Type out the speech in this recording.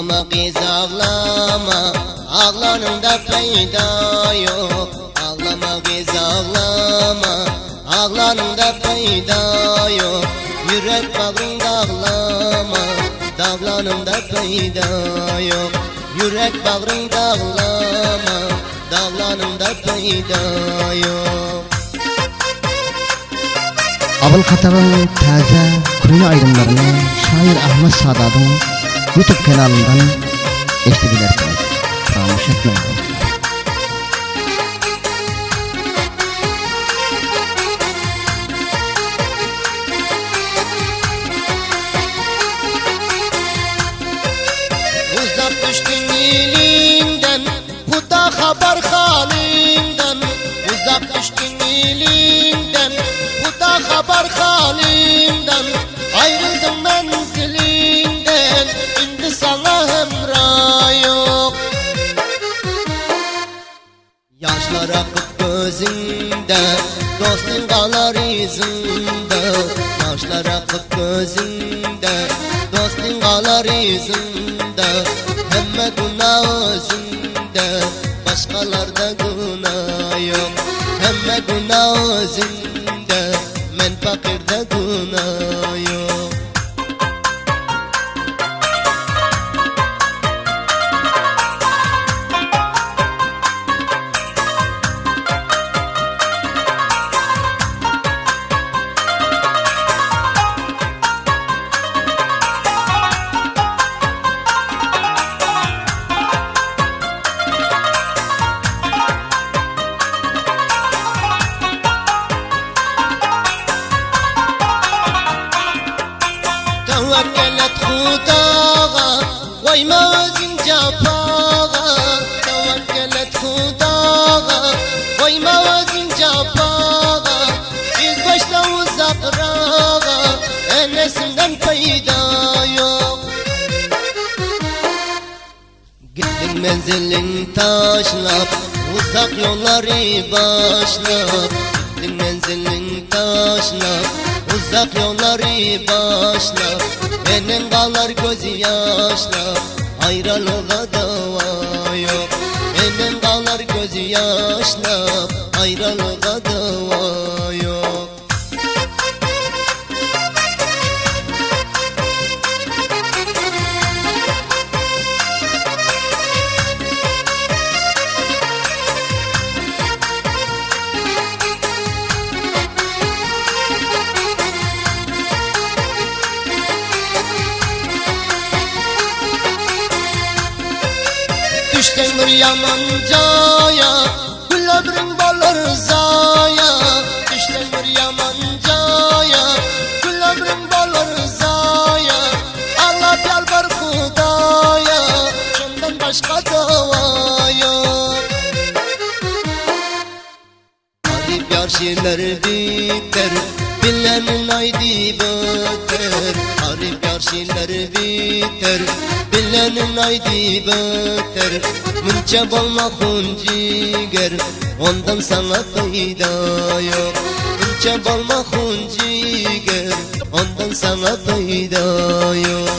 Ağlama kız ağlama, ağlanında fayda yok. Ağlama kız ağlama, ağlanında fayda yok. Yürek bağrında ağlama, dağlanında fayda yok. Yürek bağrında ağlama, dağlanında fayda yok. Abul Xatab'ın taze kuyun ayrımlarını şair Ahmet Sadat'ın YouTube kanalından eşleyebilirsiniz. Tamaşa etmeyin. Uzak düştün ilinden, bu da haber halinden. Uzak düştün ilinden, bu da haber halinden. Ayrıldım menzilinden, indi sana hemrah yok. Yaşlar akıp gözünde, dostun kalar izinde. Yaşlar akıp gözünde, dostun kalar izinde. Hemme günah özünde, başkalarda günah yok. Hemme günah özünde, men fakirde günah yok. Tevekkül et Hudağa, koyma özün cefağa. Tevekkül et Hudağa, koyma özün cefağa. Biz başta uzaklığa, enesinden fayda yok. Gittin menzilin taşlap, uzak yolları başlap. Gittin menzilin taşlap, uzak yolları başla. Benim dağlar gözü yaşla, ayrılığa dava yok. Benim dağlar gözü yaşla, ayrılığa dava yok. Düşsen bir yaman caya, gül ömrün bolur zaya. Düşsen bir yaman caya, gül ömrün bolur zaya. Ağlap yalvar Hudaya, şundan başka dava yok. Garip yar şiirler biter, bilenin haydi biter. Garip yar şiirler biter, bilenin haydi biter. Münçe bolma hunciger, ondan sana fayda yok. Münçe bolma hunciger, ondan sana fayda yok.